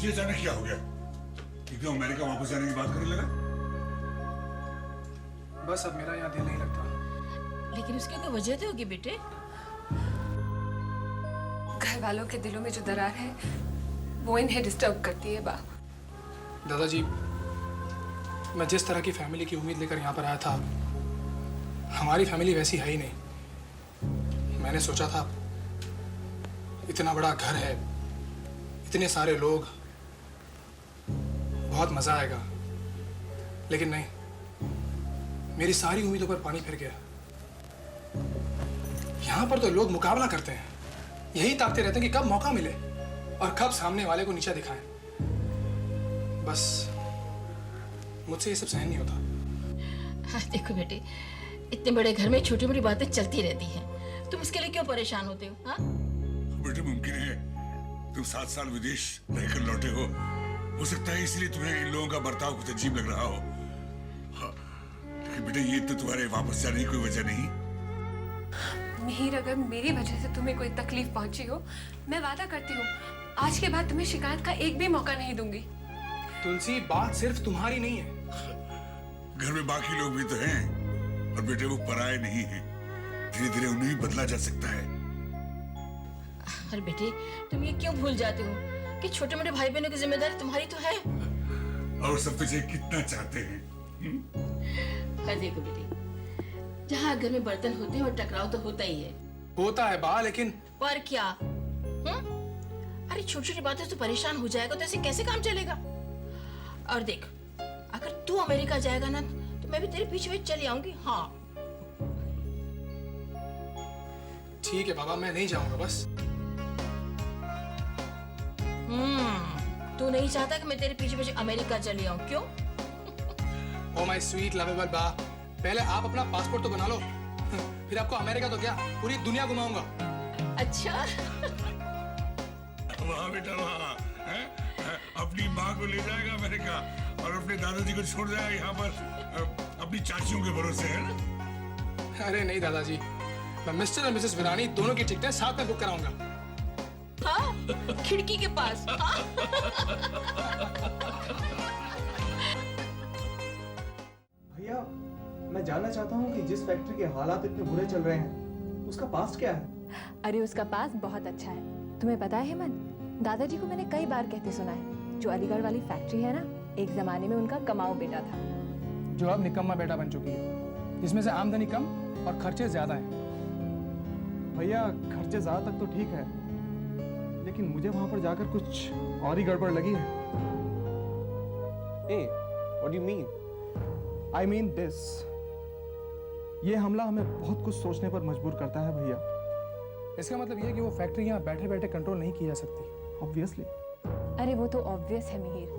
ये अचानक क्या हो गया? एकदम अमेरिका वापस जाने की बात करने लगा? बस अब मेरा यहाँ दिल नहीं लगता। लेकिन उसकी कोई वजह तो होगी बेटे। घर वालों के दिलों में जो दरार है वो इन्हें डिस्टर्ब करती है बा। दादाजी, मैं जिस तरह की फैमिली की उम्मीद लेकर यहाँ पर आया था, हमारी फैमिली वैसी है ही नहीं। मैंने सोचा था इतना बड़ा घर है, इतने सारे लोग, बहुत मजा आएगा, लेकिन नहीं, मेरी सारी उम्मीदों पर पानी फिर गया। यहां पर तो लोग मुकाबला करते हैं, यही ताकते रहते हैं कि कब मौका मिले और कब सामने वाले को नीचा दिखाएं। बस मुझसे ये सब सहन नहीं होता। हाँ देखो बेटे, इतने बड़े घर में छोटी मोटी बातें चलती रहती हैं। तुम इसके लिए क्यों परेशान होते हो? हाँ बेटे, मुमकिन है तुम 7 साल विदेश रहकर लौटे हो सकता है इसलिए तुम्हें इन लोगों का बर्ताव कुछ अजीब लग रहा हो। हाँ, लेकिन बेटे ये तो तुम्हारे वापस जाने की कोई वजह नहीं। मिहिर, अगर मेरी वजह से तुम्हें कोई तकलीफ पहुंची हो, मैं वादा करती हूँ आज के बाद तुम्हें शिकायत का एक भी मौका नहीं दूंगी। तुलसी, बात सिर्फ तुम्हारी नहीं है, घर में बाकी लोग भी तो हैं और बेटे वो पराये नहीं हैं। धीरे धीरे उन्हें भी बदला जा सकता है। अरे बेटे, तुम ये क्यों भूल जाते हो कि छोटे मोटे भाई बहनों की जिम्मेदारी तुम्हारी तो है। और सब तुझे कितना चाहते हैं। हाँ देखो बेटे, जहाँ घर में बर्तन होते हैं और टकराव तो होता ही है। होता है बा, लेकिन पर क्या? अरे छोटी छोटी बातें तो परेशान हो जाएगा तो ऐसे कैसे काम चलेगा? और देख, अगर तू अमेरिका जाएगा ना तो मैं भी तेरे पीछे पीछे चली आऊंगी। हाँ ठीक है बाबा, मैं नहीं जाऊंगा बस। तू नहीं चाहता कि मैं तेरे पीछे पीछे अमेरिका चली आऊं, क्यों? ओ माय स्वीट लवेबल बा, पहले आप अपना पासपोर्ट तो बना लो, फिर आपको अमेरिका तो क्या पूरी दुनिया घुमाऊंगा। अच्छा वाह बेटा वाह, अपनी माँ को ले जाएगा अमेरिका और अपने दादाजी को छोड़ जाएगा यहाँ पर अपनी चाचियों के भरोसे, है ना? अरे नहीं दादाजी, मैं मिस्टर और मिसेस विरानी दोनों की टिकटें साथ में बुक कराऊंगा। हाँ, खिड़की के पास। हाँ? भैया, मैं जानना चाहता हूँ कि जिस फैक्ट्री के हालात इतने बुरे चल रहे हैं, उसका पास्ट क्या है? अरे उसका पास्ट बहुत अच्छा है। तुम्हें पता है हेमंत, दादाजी को मैंने कई बार कहते सुना है, जो अलीगढ़ वाली फैक्ट्री है ना, एक जमाने में उनका कमाऊ बेटा था, जो अब निकम्मा बेटा बन चुकी है, जिसमें से आमदनी कम और खर्चे ज्यादा हैं। भैया, खर्चे ज्यादा तक तो ठीक है, लेकिन मुझे वहां पर जाकर कुछ और ही गड़बड़ लगी है। Hey, what do you mean? I mean this. ये हमला हमें बहुत कुछ सोचने पर मजबूर करता है भैया। इसका मतलब ये है कि वो फैक्ट्री यहाँ बैठे बैठे कंट्रोल नहीं की जा सकती। ऑब्वियसली। अरे वो तो ऑब्वियस है मिहिर,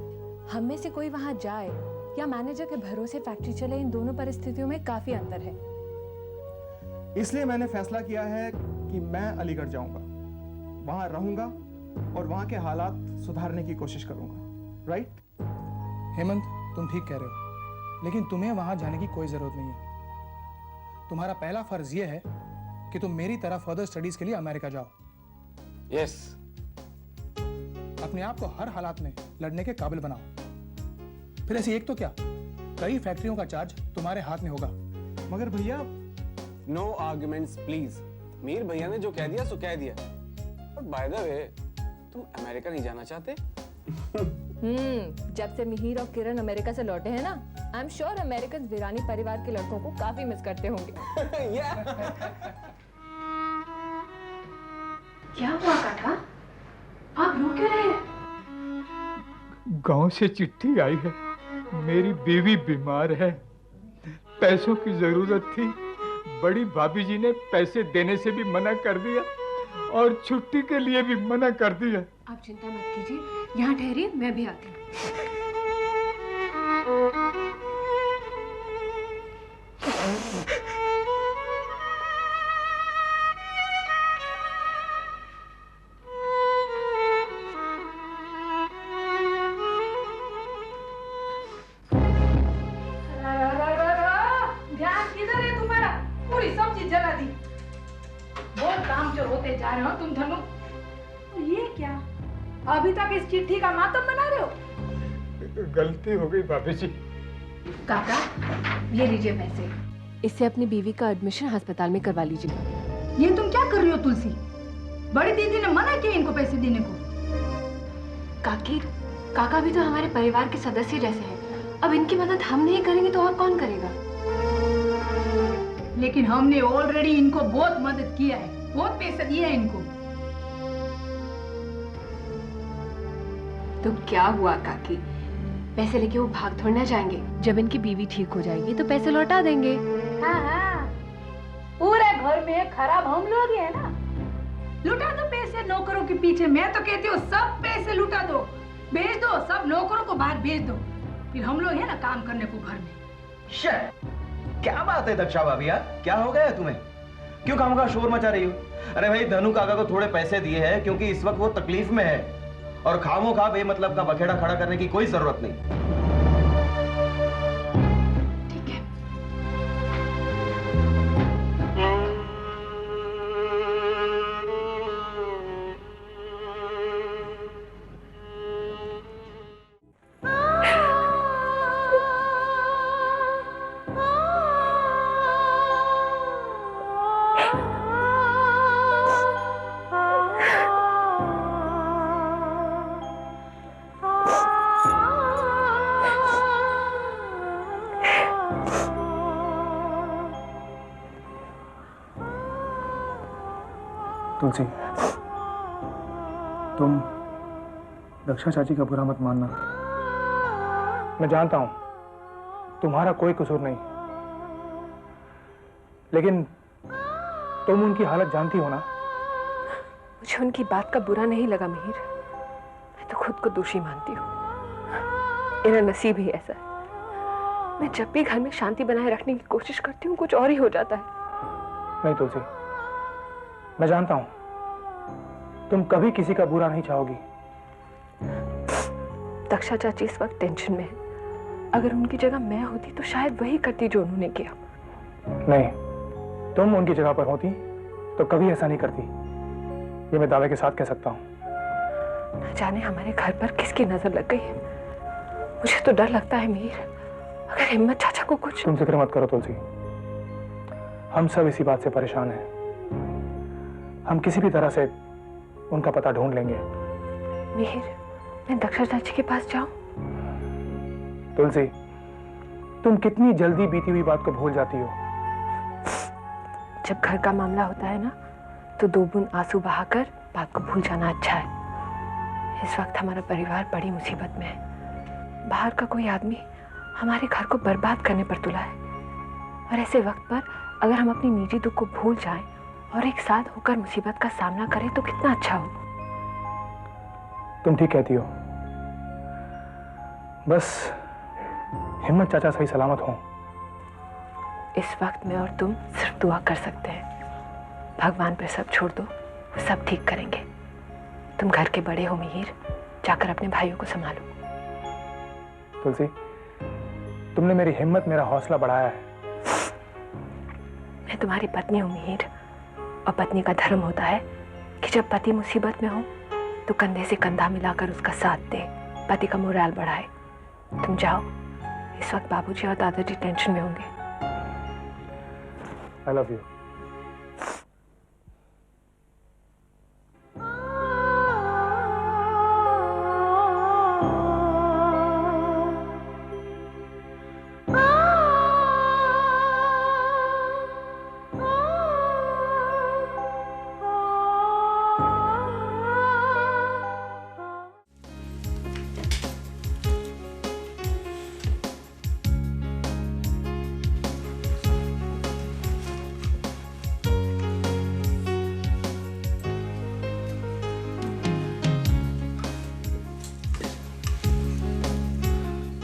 हम में से कोई वहां जाए या मैनेजर के भरोसे फैक्ट्री चले, इन दोनों परिस्थितियों में काफी अंतर है। इसलिए मैंने फैसला किया है कि मैं अलीगढ़ जाऊंगा, वहां रहूंगा और वहां के हालात सुधारने की कोशिश करूंगा। राइट? हेमंत, तुम ठीक कह रहे हो, लेकिन तुम्हें वहां जाने की कोई जरूरत नहीं है। तुम्हारा पहला फर्ज यह है कि तुम मेरी तरह फर्दर स्टडीज के लिए अमेरिका जाओ। Yes. अपने आप को हर हालात में लड़ने के काबिल बनाओ। फिर ऐसी एक तो क्या, कई फैक्ट्रियों का चार्ज तुम्हारे हाथ में होगा। मगर भैया, No arguments, please. मीर भैया ने जो कह दिया सो कह दिया। और बाय द वे, तुम अमेरिका नहीं जाना चाहते? जब से मिहिर और किरण अमेरिका से लौटे हैं ना, I am sure American Virani परिवार के लड़कों को काफी मिस करते होंगे। क्या हुआ काका? आप रो क्यों रहे हैं? गांव से चिट्ठी आई है, मेरी बीवी बीमार है, पैसों की जरूरत थी। बड़ी भाभी जी ने पैसे देने से भी मना कर दिया और छुट्टी के लिए भी मना कर दिया। आप चिंता मत कीजिए, यहाँ ठहरिए, मैं भी आती हूँ। ध्यान किधर है तुम्हारा? पूरी सब्जी जला दी। बहुत काम जो होते जा रहे हो तुम धनु। और ये क्या? अभी तक इस चिट्ठी का मातम बना रहे हो? गलती हो गई भाभी जी। काका, ये लीजिए पैसे। इससे अपनी बीवी का एडमिशन अस्पताल में करवा लीजिए। ये तुम क्या कर रही हो तुलसी? बड़ी दीदी ने मना किया इनको पैसे देने को। काकी, काका भी तो हमारे परिवार के सदस्य जैसे हैं। अब इनकी मदद हम नहीं करेंगे तो और कौन करेगा? लेकिन हमने ऑलरेडी इनको बहुत मदद किया है, बहुत पैसे दिए हैं इनको। तो क्या हुआ काकी? पैसे लेके वो भाग थोड़ी ना जाएंगे। जब इनकी बीवी ठीक हो जाएगी तो पैसे लौटा देंगे। हाँ हाँ, पूरे घर में खराब हम लोग ही है ना। लुटा दो पैसे नौकरों के पीछे। मैं तो कहती हूँ सब पैसे लुटा दो, भेज दो, सब नौकरों को बाहर भेज दो। फिर हम लोग है ना काम करने को घर में। क्या बात है दक्षा भाभी यार, क्या हो गया है तुम्हें? क्यों काम का शोर मचा रही हो? अरे भाई, धनु काका को थोड़े पैसे दिए हैं क्योंकि इस वक्त वो तकलीफ में है, और खामों खा बेमतलब का बखेड़ा खड़ा करने की कोई जरूरत नहीं। ठीक है। तुलसी, तुम दक्षा चाची का बुरा मत मानना। मैं जानता हूं तुम्हारा कोई कसूर नहीं, लेकिन तुम उनकी हालत जानती हो ना। मुझे उनकी बात का बुरा नहीं लगा मिहिर। मैं तो खुद को दोषी मानती हूँ। मेरा नसीब ही ऐसा है। मैं जब भी घर में शांति बनाए रखने की कोशिश करती हूँ, कुछ और ही हो जाता है। नहीं तुलसी, मैं जानता हूं तुम कभी किसी का बुरा नहीं चाहोगी। दक्षा चाची इस वक्त टेंशन में है। अगर उनकी जगह मैं होती तो शायद वही करती जो उन्होंने किया। नहीं, तुम उनकी जगह पर होती तो कभी ऐसा नहीं करती, ये मैं दावे के साथ कह सकता हूं। न जाने हमारे घर पर किसकी नजर लग गई है। मुझे तो डर लगता है मिहिर, अगर हिम्मत चाचा को कुछ। तुम फिक्र मत करो तुलसी, हम सब इसी बात से परेशान हैं। हम किसी भी तरह से उनका पता ढूंढ लेंगे। मिहिर, मैं दक्षा चाची के पास जाऊं? तुलसी, तुम कितनी जल्दी बीती हुई बात को भूल जाती हो। जब घर का मामला होता है ना, तो दो बूंद आंसू बहाकर बात को भूल जाना अच्छा है। इस वक्त हमारा परिवार बड़ी मुसीबत में है। बाहर का कोई आदमी हमारे घर को बर्बाद करने पर तुला है, और ऐसे वक्त पर अगर हम अपनी निजी दुख को भूल जाएं और एक साथ होकर मुसीबत का सामना करें तो कितना अच्छा हो। तुम ठीक कहती हो। बस हिम्मत चाचा सही सलामत हो। इस वक्त मैं और तुम सिर्फ दुआ कर सकते हैं। भगवान पे सब छोड़ दो, वो सब ठीक करेंगे। तुम घर के बड़े हो मिहिर, जाकर अपने भाइयों को संभालो। तुलसी, तुमने मेरी हिम्मत, मेरा हौसला बढ़ाया है। मैं तुम्हारी पत्नी हूँ मिहिर, और पत्नी का धर्म होता है कि जब पति मुसीबत में हो तो कंधे से कंधा मिलाकर उसका साथ दे, पति का मोराल बढ़ाए। तुम जाओ, इस वक्त बाबूजी और दादाजी टेंशन में होंगे। I love you.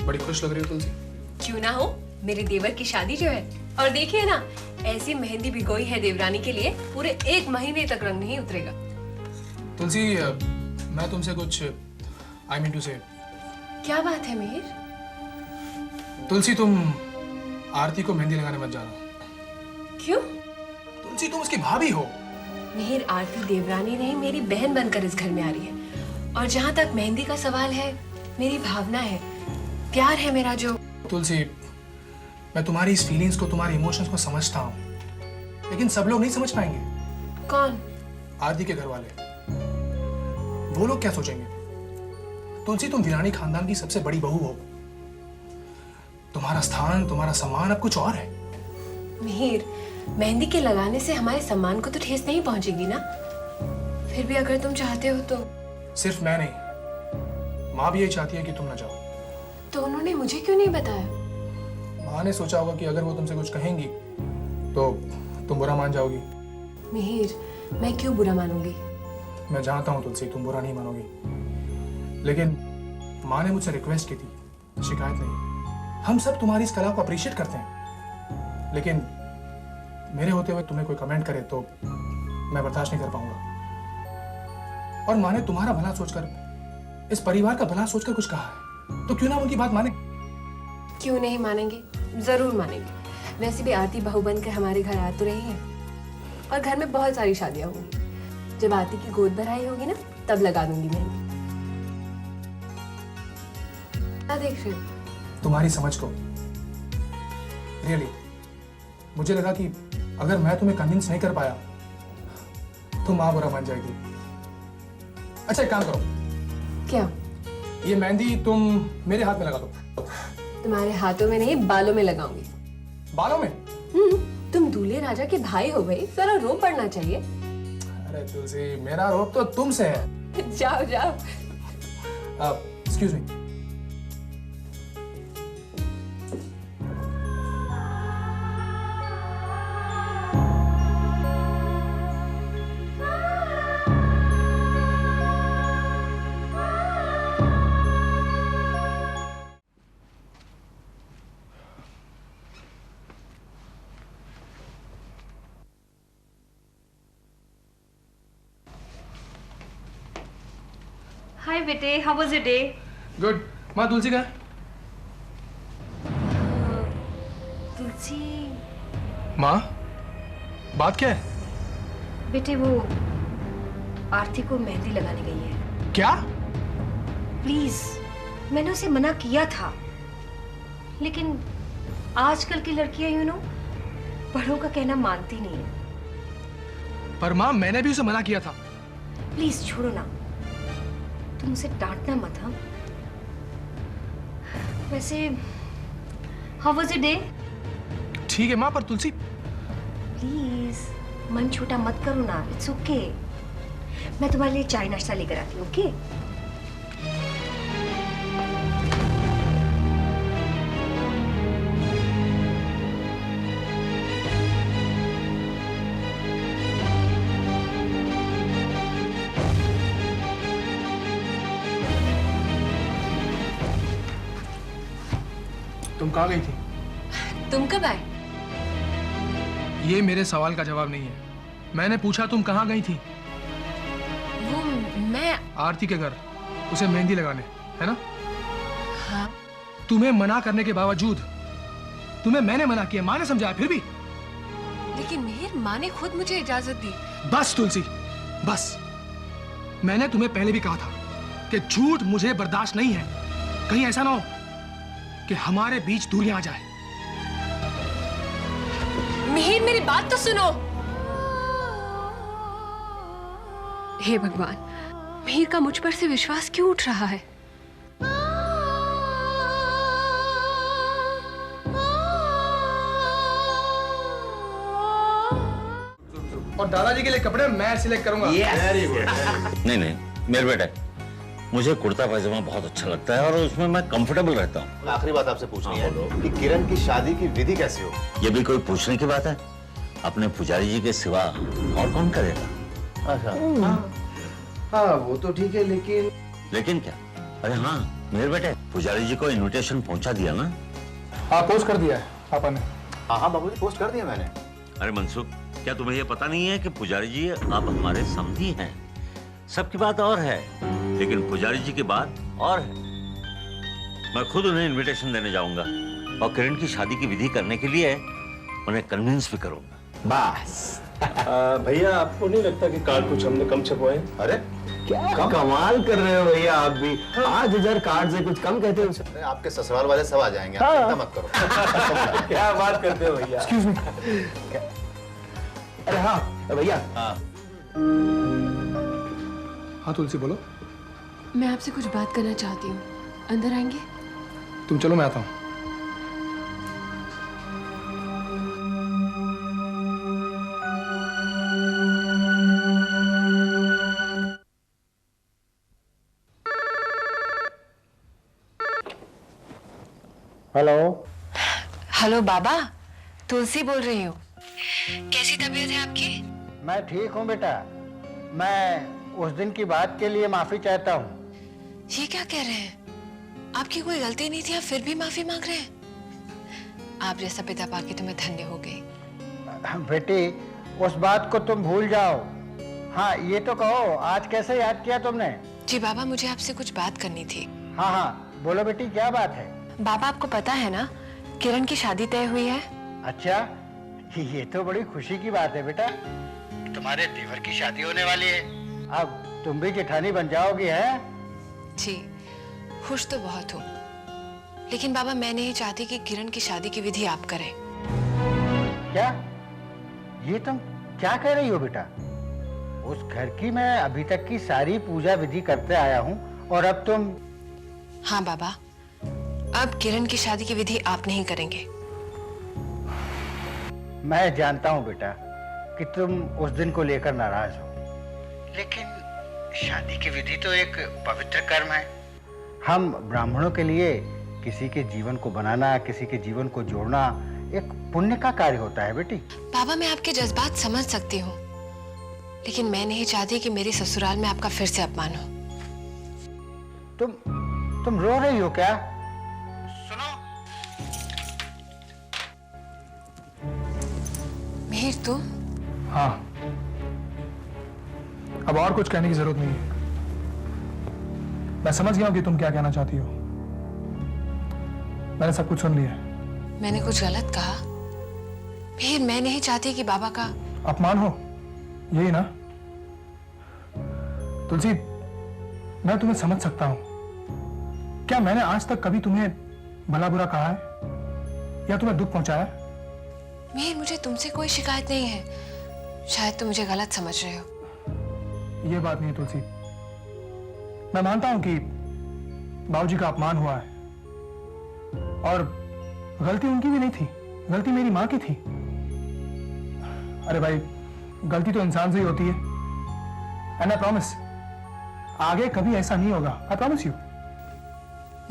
बड़ी खुश लग रही हो तुलसी। क्यों ना हो, मेरे देवर की शादी जो है। और देखिए ना, ऐसी मेहंदी भिगोई है देवरानी के लिए, पूरे 1 महीने तक रंग नहीं उतरेगा। तुलसी, मैं तुमसे कुछ आई मीन टू से। क्या बात है मिहिर? तुलसी, तुम आरती को मेहंदी लगाने मत जाना। क्यों? तुलसी, तुम उसकी भाभी हो। मिहिर, आरती देवरानी नहीं, मेरी बहन बनकर इस घर में आ रही है, और जहाँ तक मेहंदी का सवाल है, मेरी भावना है, प्यार है मेरा जो। तुलसी, मैं तुम्हारी इस फीलिंग्स को, तुम्हारे इमोशंस को समझता हूँ, लेकिन सब लोग नहीं समझ पाएंगे। कौन? आरती के घर वाले। वो लोग क्या सोचेंगे? तुलसी, तुम वीरानी खानदान की सबसे बड़ी बहू हो। तुम्हारा स्थान, तुम्हारा सम्मान अब कुछ और है। मिहिर, मेहंदी के लगाने से हमारे सम्मान को तो ठेस नहीं पहुंचेगी ना। फिर भी अगर तुम चाहते हो तो। सिर्फ मैं नहीं, माँ भी यही चाहती है कि तुम ना जाओ। तो उन्होंने मुझे क्यों नहीं बताया? माँ ने सोचा होगा कि अगर वो तुमसे कुछ कहेंगी तो तुम बुरा मान जाओगी। मिहिर, मैं क्यों बुरा मानूंगी? मैं जानता हूँ तुलसी, तुम बुरा नहीं मानोगी, लेकिन माँ ने मुझसे रिक्वेस्ट की थी, शिकायत नहीं। हम सब तुम्हारी इस कला को अप्रिशिएट करते हैं, लेकिन मेरे होते हुए तुम्हें कोई कमेंट करे तो मैं बर्दाश्त नहीं कर पाऊंगा। और माँ ने तुम्हारा भला सोचकर, इस परिवार का भला सोचकर कुछ कहा है, तो क्यों ना उनकी बात माने? क्यों नहीं मानेंगे? जरूर मानेंगे। वैसे भी आरती बहू बनकर हमारे घर आ तो रही है, और घर में बहुत सारी शादियां होंगी। जब आरती की गोद भराई होगी ना, तब लगा दूंगी मेहंदी। क्या देख रहे हो? तुम्हारी समझ को। रियली मुझे लगा कि अगर मैं तुम्हें कन्विंस नहीं कर पाया तो माँ बुरा मान जाएगी। अच्छा, एक काम करो। क्या? ये मेहंदी तुम मेरे हाथ में लगा दो। तुम्हारे हाथों में नहीं, बालों में लगाऊंगी। बालों में? तुम दूल्हे राजा के भाई हो भाई, जरा रोब पड़ना चाहिए। अरे तुलसी, मेरा रोब तो तुमसे है। जाओ जाओ। Excuse me. हाय बेटे, how was your day? Good. माँ, तुलसी का? तुलसी? माँ, बात क्या है? बेटे, वो आरती को मेहंदी लगाने गई है। क्या? प्लीज, मैंने उसे मना किया था, लेकिन आजकल की लड़कियां यू नो बड़ों का कहना मानती नहीं है। पर माँ, मैंने भी उसे मना किया था। प्लीज छोड़ो ना, तुम उसे डांटना मत। हाँ, वैसे हाउ वाज योर डे? ठीक है माँ, पर तुलसी प्लीज मन छोटा मत करो ना। इट्स ओके, मैं तुम्हारे लिए चाय नाश्ता लेकर आती हूँ। ओके? तुम कहाँ गई थी? तुम कब आए? ये मेरे सवाल का जवाब नहीं है। मैंने पूछा तुम कहाँ गई थी? वो मैं आरती के घर, उसे मेहंदी लगाने, है ना? हाँ। तुम्हें मना करने के बावजूद, तुम्हें मैंने मना किया, माँ ने समझाया, फिर भी? लेकिन मिहिर, माँ ने खुद मुझे इजाजत दी। बस तुलसी, बस। मैंने तुम्हें पहले भी कहा था कि झूठ मुझे बर्दाश्त नहीं है। कहीं ऐसा ना हो कि हमारे बीच दूरियां आ जाए। मिहिर, मेरी बात तो सुनो। हे भगवान, मिहिर का मुझ पर से विश्वास क्यों उठ रहा है? और दादाजी के लिए कपड़े मैं सिलेक्ट करूंगा। Very good. नहीं नहीं मेरे बेटे, मुझे कुर्ता पैजामा बहुत अच्छा लगता है और उसमें मैं कंफर्टेबल रहता हूँ। आखिरी बात आपसे पूछनी है कि किरण की शादी की विधि कैसी हो? ये भी कोई पूछने की बात है? अपने पुजारी जी के सिवा और कौन करेगा? अच्छा, हाँ वो तो ठीक है, लेकिन क्या? अरे हाँ मेरे बेटे, पुजारी जी को इनविटेशन पहुंचा दिया ना? हाँ, पोस्ट कर दिया है पापा ने। हाँ बाबूजी, पोस्ट कर दिया मैंने। अरे मनसुख, क्या तुम्हें ये पता नहीं है कि पुजारी जी आप हमारे समधी हैं? सबकी बात और है, लेकिन पुजारी जी की बात और है। मैं खुद उन्हें इनविटेशन देने जाऊंगा और किरण की शादी की विधि करने के लिए उन्हें कन्विंस भी करूंगा। बस। भैया, आपको नहीं लगता कि कार्ड कुछ हमने कम छपवाए? अरे क्या कमाल कर रहे हो भैया आप भी। 5000 कार्ड से कुछ कम कहते हो। आपके ससुराल वाले सब आ जाएंगे, आप चिंता मत करो। क्या बात करते हो भैया। Excuse me. अरे हाँ भैया। हाँ तुलसी बोलो। मैं आपसे कुछ बात करना चाहती हूँ, अंदर आएंगे? तुम चलो, मैं आता हूँ। हेलो। हेलो बाबा, तुलसी बोल रही हूँ। कैसी तबीयत है आपकी? मैं ठीक हूँ बेटा। मैं उस दिन की बात के लिए माफी चाहता हूँ। ये क्या कह रहे हैं? आपकी कोई गलती नहीं थी, आप फिर भी माफी मांग रहे हैं? आप जैसा पिता पाके तुम्हें धन्य हो गई। बेटी, उस बात को तुम भूल जाओ। हाँ ये तो कहो, आज कैसे याद किया तुमने? जी बाबा, मुझे आपसे कुछ बात करनी थी। हाँ हाँ बोलो बेटी, क्या बात है? बाबा आपको पता है ना, किरण की शादी तय हुई है। अच्छा, ये तो बड़ी खुशी की बात है बेटा। तुम्हारे देवर की शादी होने वाली है, अब तुम भी जेठानी बन जाओगी। है जी, खुश तो बहुत हूँ, लेकिन बाबा मैं नहीं चाहती कि किरण की शादी की विधि आप करें। क्या? ये तुम क्या कह रही हो बेटा? उस घर की मैं अभी तक की सारी पूजा विधि करते आया हूँ और अब तुम? हाँ बाबा, अब किरण की शादी की विधि आप नहीं करेंगे। मैं जानता हूँ बेटा कि तुम उस दिन को लेकर नाराज हो, लेकिन शादी की विधि तो एक पवित्र कर्म है। हम ब्राह्मणों के लिए किसी के जीवन को बनाना, किसी के जीवन को जोड़ना एक पुण्य का कार्य होता है बेटी। बाबा मैं आपके जज्बात समझ सकती हूँ, लेकिन मैं नहीं चाहती कि मेरे ससुराल में आपका फिर से अपमान हो। तुम रो रही हो क्या? मिहिर तुम? हाँ, अब और कुछ कहने की जरूरत नहीं है। मैं समझ गया हूं कि तुम क्या कहना चाहती हो। मैंने सब कुछ सुन लिया है। मैंने कुछ गलत कहा? मिहिर मैं नहीं चाहती कि बाबा का अपमान हो, यही ना? तुलसी, मैं तुम्हें समझ सकता हूं। क्या मैंने आज तक कभी तुम्हें भला बुरा कहा है या तुम्हें दुख पहुंचाया? मिहिर मुझे तुमसे कोई शिकायत नहीं है, शायद तुम मुझे गलत समझ रहे हो। ये बात नहीं है तुलसी, मैं मानता हूं कि बाबूजी का अपमान हुआ है और गलती उनकी भी नहीं थी, गलती मेरी मां की थी। अरे भाई, गलती तो इंसान से ही होती है। एंड आई प्रॉमिस, आगे कभी ऐसा नहीं होगा। I promise you.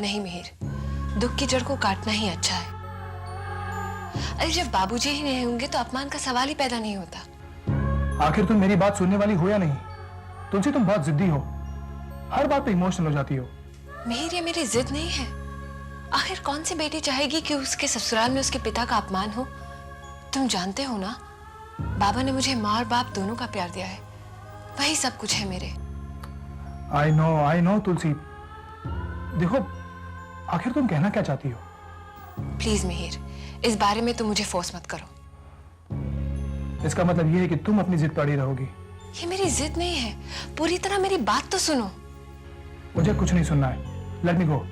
नहीं मिहिर, दुख की जड़ को काटना ही अच्छा है। अरे जब बाबूजी ही नहीं होंगे तो अपमान का सवाल ही पैदा नहीं होता। आखिर तुम मेरी बात सुनने वाली हो या नहीं? तुलसी, तुम बहुत जिद्दी हो, हर बात पे इमोशनल हो जाती हो। मिहिर ये मेरी जिद नहीं है। आखिर कौन सी बेटी चाहेगी कि उसके ससुराल में उसके पिता का अपमान हो? तुम जानते हो ना, बाबा ने मुझे माँ और बाप दोनों का प्यार दिया है, वही सब कुछ है मेरे। आई नो तुलसी। देखो, आखिर तुम कहना क्या चाहती हो? प्लीज मिहिर, इस बारे में तुम मुझे फोर्स मत करो। इसका मतलब ये है कि तुम अपनी जिद पर अड़ी रहोगी? ये मेरी जिद नहीं है, पूरी तरह मेरी बात तो सुनो। मुझे कुछ नहीं सुनना है, लेट मी गो।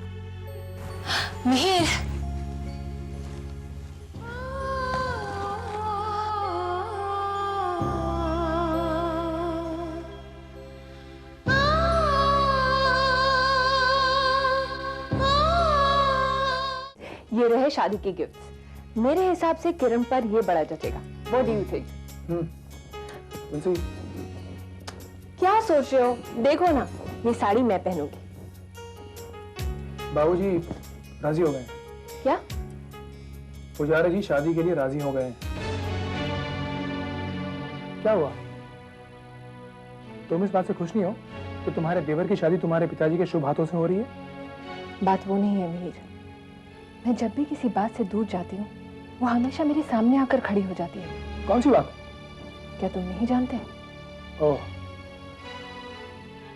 मिहिर, ये रहे शादी के गिफ्ट्स। मेरे हिसाब से किरण पर ये बड़ा जचेगा। What do you think? क्या सोच रहे हो? देखो ना, ये साड़ी मैं पहनूंगी। बाबूजी राजी हो गए। क्या? पुजारी जी शादी के लिए राजी हो गए। क्या हुआ? तुम इस बात से खुश नहीं हो कि तुम्हारे देवर की शादी तुम्हारे पिताजी के शुभ हाथों से हो रही है? बात वो नहीं है मिहिर। मैं जब भी किसी बात से दूर जाती हूँ, वो हमेशा मेरे सामने आकर खड़ी हो जाती है। कौन सी बात? क्या तुम नहीं जानते? ओह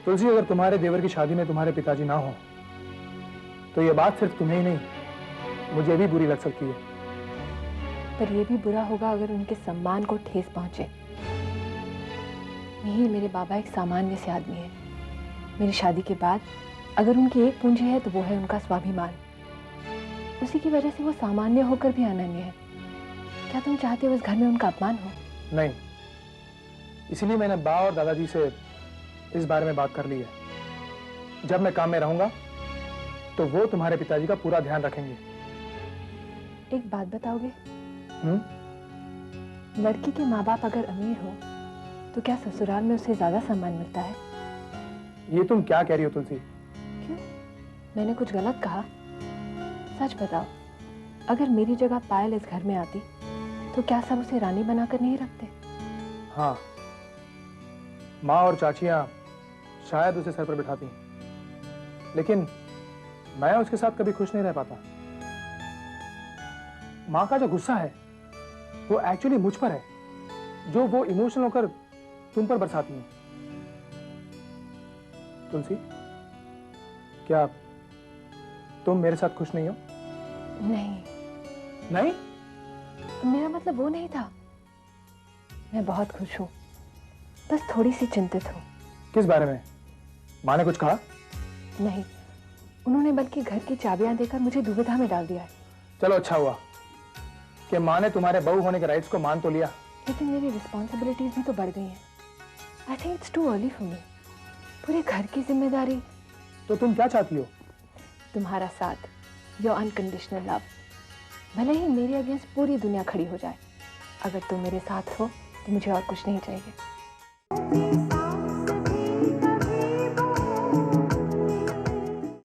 तुलसी, अगर तुम्हारे देवर की शादी में तुम्हारे पिताजी ना हो तो ये बात सिर्फ तुम्हें ही नहीं, मुझे भी बुरी लग सकती है। पर यह भी बुरा होगा अगर उनके सम्मान को ठेस पहुंचे। मिहिर, मेरे बाबा एक सामान्य से आदमी है, मेरी शादी के बाद अगर उनकी एक पूंजी है तो वो है उनका स्वाभिमान। उसी की वजह से वो सामान्य होकर भी अनन्य है। क्या तुम चाहते हो उस घर में उनका अपमान हो? नहीं, इसीलिए मैंने बा और दादाजी से इस बारे में बात कर ली है। जब मैं काम में रहूंगा तो वो तुम्हारे पिताजी का पूरा ध्यान रखेंगे। एक बात बताओगे? लड़की के माँ बाप अगर अमीर हो तो क्या ससुराल में उसे ज्यादा सम्मान मिलता है? ये तुम क्या कह रही हो तुलसी? क्यों? मैंने कुछ गलत कहा? सच बताओ, अगर मेरी जगह पायल इस घर में आती तो क्या सब उसे रानी बनाकर नहीं रखते? हाँ, माँ और चाचियां शायद उसे सर पर बिठाती, लेकिन मैं उसके साथ कभी खुश नहीं रह पाता। माँ का जो गुस्सा है वो एक्चुअली मुझ पर है, जो वो इमोशनल होकर तुम पर बरसाती है। तुलसी, क्या तुम मेरे साथ खुश नहीं हो? नहीं। नहीं? मेरा मतलब वो नहीं था। मैं बहुत खुश हूँ, बस थोड़ी सी चिंतित हूँ। किस बारे में? माँ ने कुछ कहा? नहीं, उन्होंने बल्कि घर की चाबियां देकर मुझे दुविधा में डाल दिया है। चलो अच्छा हुआ कि माँ ने तुम्हारे बहू होने के राइट्स को मान तो लिया। लेकिन मेरी रिस्पॉन्सिबिलिटीज भी तो बढ़ गई हैं। I think it's too early for me. पूरे घर की जिम्मेदारी। तो तुम क्या चाहती हो? तुम्हारा साथ, योर अनकंडीशनल लव। भले ही मेरे अगेंस्ट पूरी दुनिया खड़ी हो जाए, अगर तुम मेरे साथ हो तो मुझे और कुछ नहीं चाहिए।